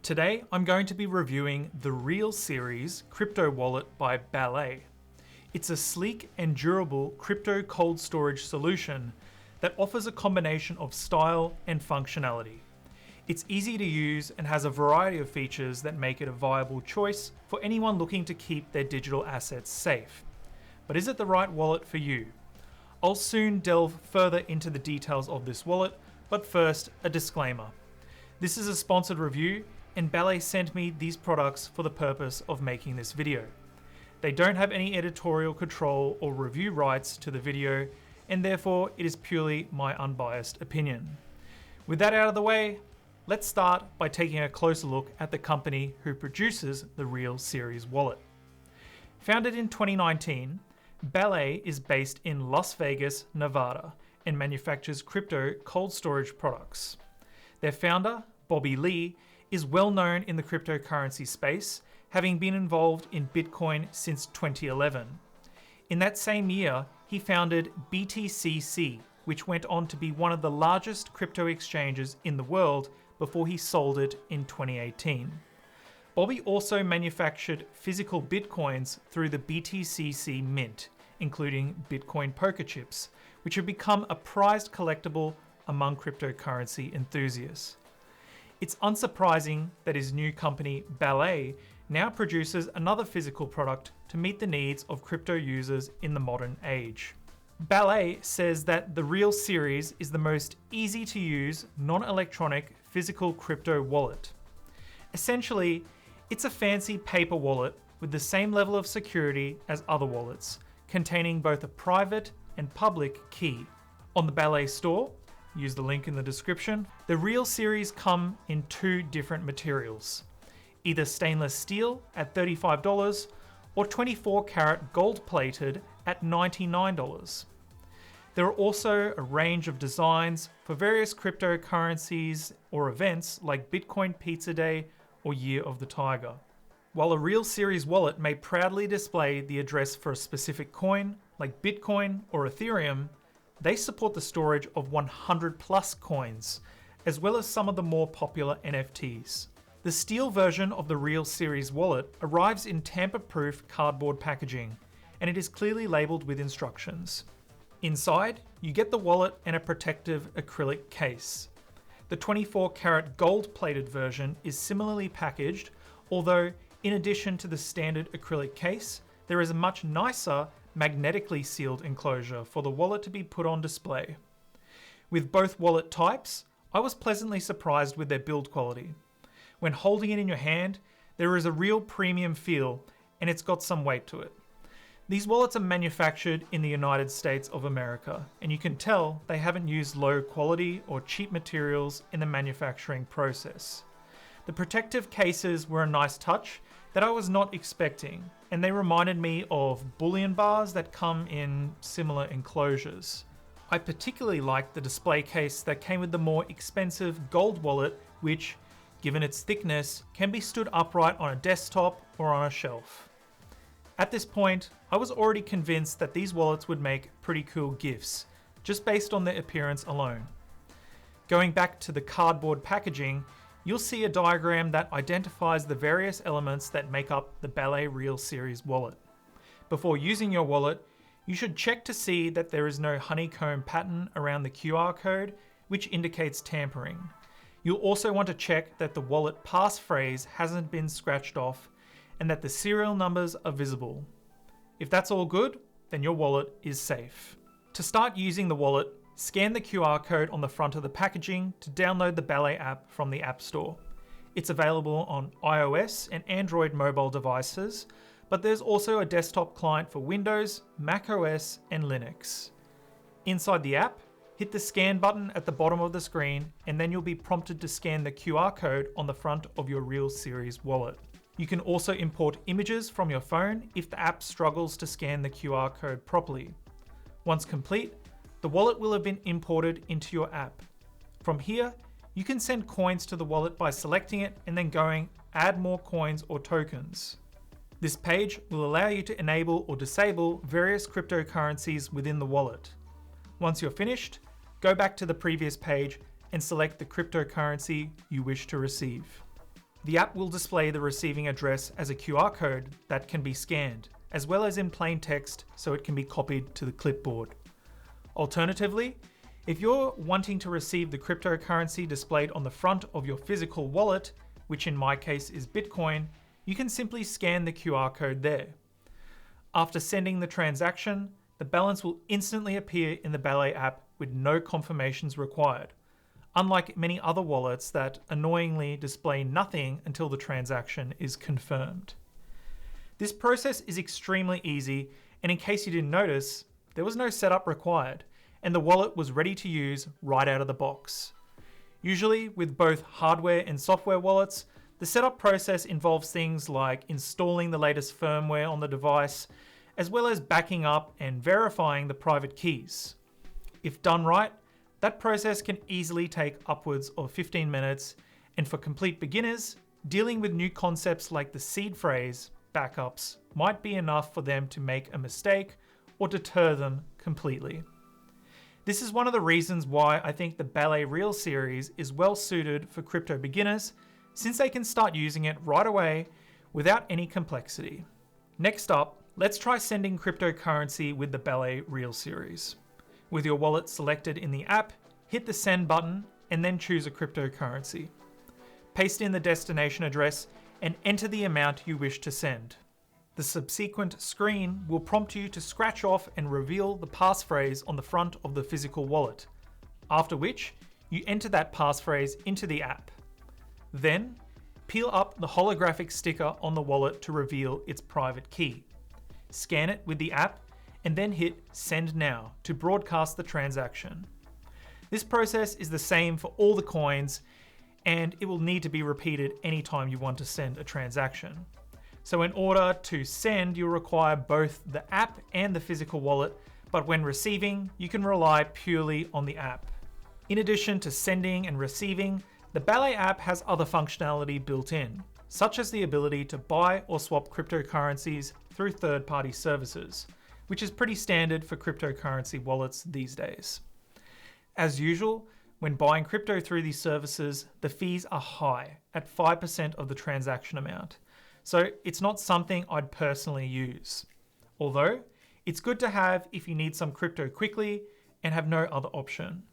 Today, I'm going to be reviewing the Real Series crypto wallet by Ballet. It's a sleek and durable crypto cold storage solution that offers a combination of style and functionality. It's easy to use and has a variety of features that make it a viable choice for anyone looking to keep their digital assets safe. But is it the right wallet for you? I'll soon delve further into the details of this wallet, but first, a disclaimer. This is a sponsored review, and Ballet sent me these products for the purpose of making this video. They don't have any editorial control or review rights to the video, and therefore it is purely my unbiased opinion. With that out of the way, let's start by taking a closer look at the company who produces the Real Series wallet. Founded in 2019, Ballet is based in Las Vegas, Nevada, and manufactures crypto cold storage products. Their founder, Bobby Lee, is well known in the cryptocurrency space, having been involved in Bitcoin since 2011. In that same year, he founded BTCC, which went on to be one of the largest crypto exchanges in the world before he sold it in 2018. Bobby also manufactured physical Bitcoins through the BTCC Mint, including Bitcoin poker chips, which have become a prized collectible among cryptocurrency enthusiasts. It's unsurprising that his new company, Ballet, now produces another physical product to meet the needs of crypto users in the modern age. Ballet says that the Real Series is the most easy to use, non-electronic physical crypto wallet. Essentially, it's a fancy paper wallet with the same level of security as other wallets, containing both a private and public key. On the Ballet store, use the link in the description, the Real Series come in two different materials, either stainless steel at $35 or 24 karat gold plated at $99. There are also a range of designs for various cryptocurrencies or events like Bitcoin Pizza Day or Year of the Tiger. While a Real Series wallet may proudly display the address for a specific coin like Bitcoin or Ethereum, they support the storage of 100 plus coins, as well as some of the more popular NFTs. The steel version of the Real Series wallet arrives in tamper-proof cardboard packaging, and it is clearly labeled with instructions. Inside, you get the wallet and a protective acrylic case. The 24 karat gold-plated version is similarly packaged, although in addition to the standard acrylic case, there is a much nicer magnetically sealed enclosure for the wallet to be put on display. With both wallet types, I was pleasantly surprised with their build quality. When holding it in your hand, there is a real premium feel, and it's got some weight to it. These wallets are manufactured in the United States of America, and you can tell they haven't used low quality or cheap materials in the manufacturing process. The protective cases were a nice touch that I was not expecting, and they reminded me of bullion bars that come in similar enclosures. I particularly liked the display case that came with the more expensive gold wallet, which, given its thickness, can be stood upright on a desktop or on a shelf. At this point, I was already convinced that these wallets would make pretty cool gifts, just based on their appearance alone. Going back to the cardboard packaging, you'll see a diagram that identifies the various elements that make up the Ballet Real Series wallet. Before using your wallet, you should check to see that there is no honeycomb pattern around the QR code, which indicates tampering. You'll also want to check that the wallet passphrase hasn't been scratched off and that the serial numbers are visible. If that's all good, then your wallet is safe. To start using the wallet, scan the QR code on the front of the packaging to download the Ballet app from the App Store. It's available on iOS and Android mobile devices, but there's also a desktop client for Windows, macOS, and Linux. Inside the app, hit the scan button at the bottom of the screen, and then you'll be prompted to scan the QR code on the front of your Real Series wallet. You can also import images from your phone if the app struggles to scan the QR code properly. Once complete, the wallet will have been imported into your app. From here, you can send coins to the wallet by selecting it and then going Add More Coins or Tokens. This page will allow you to enable or disable various cryptocurrencies within the wallet. Once you're finished, go back to the previous page and select the cryptocurrency you wish to receive. The app will display the receiving address as a QR code that can be scanned, as well as in plain text so it can be copied to the clipboard. Alternatively, if you're wanting to receive the cryptocurrency displayed on the front of your physical wallet, which in my case is Bitcoin, you can simply scan the QR code there. After sending the transaction, the balance will instantly appear in the Ballet app with no confirmations required, unlike many other wallets that annoyingly display nothing until the transaction is confirmed. This process is extremely easy, and in case you didn't notice, there was no setup required, and the wallet was ready to use right out of the box. Usually, with both hardware and software wallets, the setup process involves things like installing the latest firmware on the device, as well as backing up and verifying the private keys. If done right, that process can easily take upwards of 15 minutes, and for complete beginners, dealing with new concepts like the seed phrase, backups, might be enough for them to make a mistake or deter them completely. This is one of the reasons why I think the Ballet Real Series is well suited for crypto beginners, since they can start using it right away without any complexity. Next up, let's try sending cryptocurrency with the Ballet Real Series. With your wallet selected in the app, hit the send button and then choose a cryptocurrency. Paste in the destination address and enter the amount you wish to send. The subsequent screen will prompt you to scratch off and reveal the passphrase on the front of the physical wallet, after which you enter that passphrase into the app. Then, peel up the holographic sticker on the wallet to reveal its private key. Scan it with the app and then hit Send Now to broadcast the transaction. This process is the same for all the coins, and it will need to be repeated anytime you want to send a transaction. So in order to send, you'll require both the app and the physical wallet, but when receiving, you can rely purely on the app. In addition to sending and receiving, the Ballet app has other functionality built in, such as the ability to buy or swap cryptocurrencies through third-party services, which is pretty standard for cryptocurrency wallets these days. As usual, when buying crypto through these services, the fees are high at 5% of the transaction amount. So it's not something I'd personally use. Although, it's good to have if you need some crypto quickly and have no other option.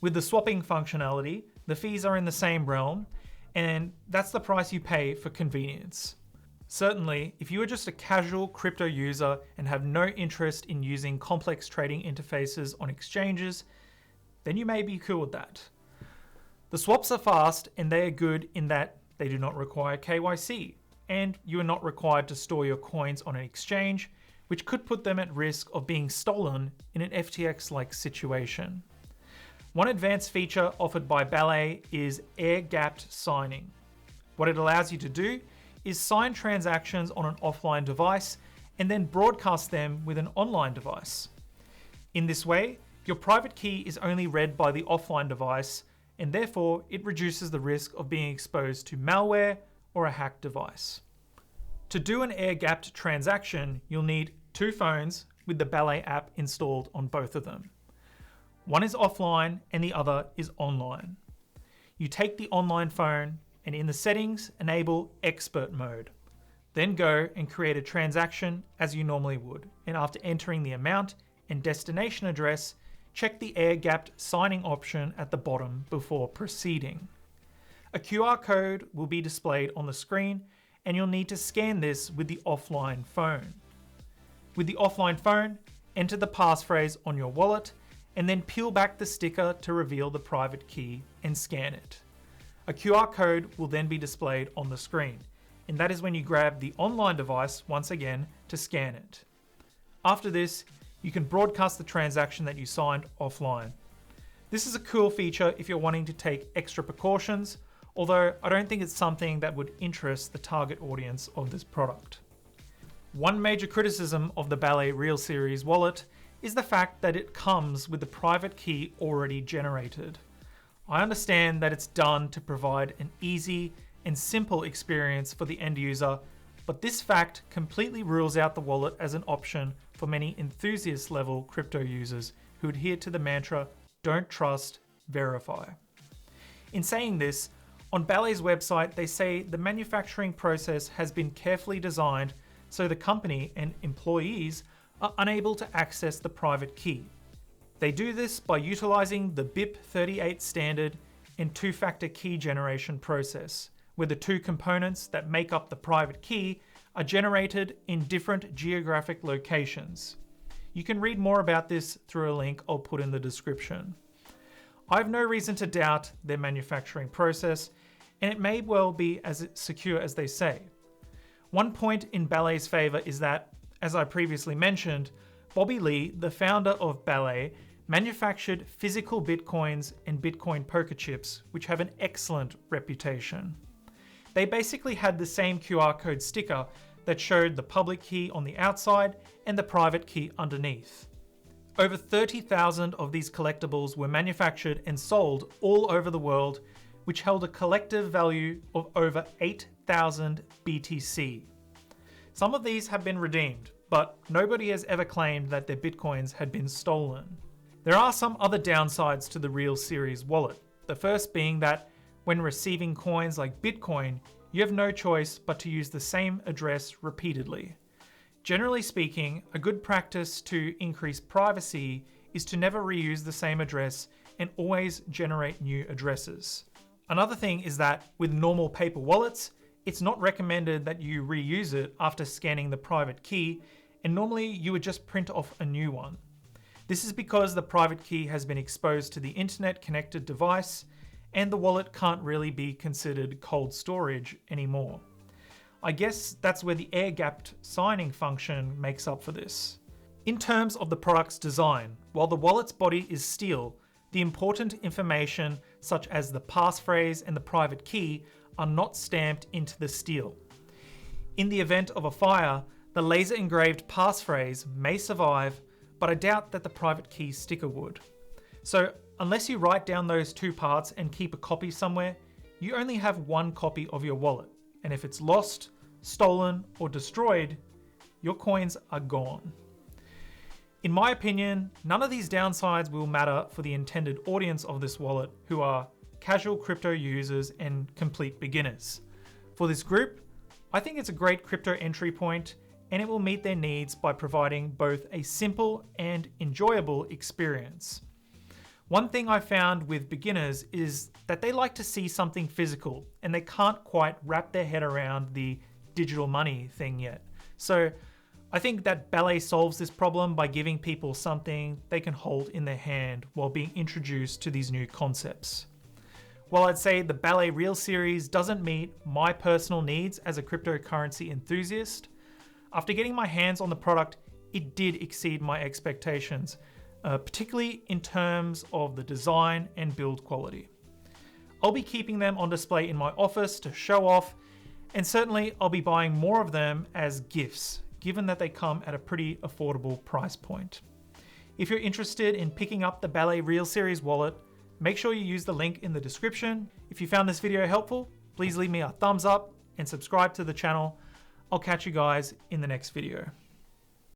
With the swapping functionality, the fees are in the same realm, and that's the price you pay for convenience. Certainly, if you are just a casual crypto user and have no interest in using complex trading interfaces on exchanges, then you may be cool with that. The swaps are fast and they are good in that they do not require KYC, and you are not required to store your coins on an exchange, which could put them at risk of being stolen in an FTX-like situation. One advanced feature offered by Ballet is air-gapped signing. What it allows you to do is sign transactions on an offline device and then broadcast them with an online device. In this way, your private key is only read by the offline device, and therefore it reduces the risk of being exposed to malware or a hacked device. To do an air-gapped transaction, you'll need two phones with the Ballet app installed on both of them. One is offline and the other is online. You take the online phone and in the settings, enable expert mode. Then go and create a transaction as you normally would, and after entering the amount and destination address, check the air-gapped signing option at the bottom before proceeding. A QR code will be displayed on the screen, and you'll need to scan this with the offline phone. With the offline phone, enter the passphrase on your wallet, and then peel back the sticker to reveal the private key and scan it. A QR code will then be displayed on the screen, and that is when you grab the online device once again to scan it. After this, you can broadcast the transaction that you signed offline. This is a cool feature if you're wanting to take extra precautions, although I don't think it's something that would interest the target audience of this product. One major criticism of the Ballet Real Series wallet is the fact that it comes with the private key already generated. I understand that it's done to provide an easy and simple experience for the end user, but this fact completely rules out the wallet as an option for many enthusiast level crypto users who adhere to the mantra, don't trust, verify. In saying this, On Ballet's website, they say the manufacturing process has been carefully designed so the company and employees are unable to access the private key. They do this by utilizing the BIP38 standard and two-factor key generation process, where the two components that make up the private key are generated in different geographic locations. You can read more about this through a link I'll put in the description. I have no reason to doubt their manufacturing process, and it may well be as secure as they say. One point in Ballet's favor is that, as I previously mentioned, Bobby Lee, the founder of Ballet, manufactured physical bitcoins and Bitcoin poker chips, which have an excellent reputation. They basically had the same QR code sticker that showed the public key on the outside and the private key underneath. Over 30,000 of these collectibles were manufactured and sold all over the world, which held a collective value of over 8,000 BTC. Some of these have been redeemed, but nobody has ever claimed that their bitcoins had been stolen. There are some other downsides to the Real Series wallet. The first being that when receiving coins like Bitcoin, you have no choice but to use the same address repeatedly. Generally speaking, a good practice to increase privacy is to never reuse the same address and always generate new addresses. Another thing is that with normal paper wallets, it's not recommended that you reuse it after scanning the private key, and normally you would just print off a new one. This is because the private key has been exposed to the internet connected device, and the wallet can't really be considered cold storage anymore. I guess that's where the air-gapped signing function makes up for this. In terms of the product's design, while the wallet's body is steel, the important information such as the passphrase and the private key are not stamped into the steel. In the event of a fire, the laser engraved passphrase may survive, but I doubt that the private key sticker would. So unless you write down those two parts and keep a copy somewhere, you only have one copy of your wallet. And if it's lost, stolen, or destroyed, your coins are gone. In my opinion, none of these downsides will matter for the intended audience of this wallet, who are casual crypto users and complete beginners. For this group, I think it's a great crypto entry point, and it will meet their needs by providing both a simple and enjoyable experience. One thing I found with beginners is that they like to see something physical, and they can't quite wrap their head around the digital money thing yet. So I think that Ballet solves this problem by giving people something they can hold in their hand while being introduced to these new concepts. While I'd say the Ballet Real Series doesn't meet my personal needs as a cryptocurrency enthusiast, after getting my hands on the product, it did exceed my expectations, particularly in terms of the design and build quality. I'll be keeping them on display in my office to show off, and certainly I'll be buying more of them as gifts, given that they come at a pretty affordable price point. If you're interested in picking up the Ballet Real Series wallet, make sure you use the link in the description. If you found this video helpful, please leave me a thumbs up and subscribe to the channel. I'll catch you guys in the next video.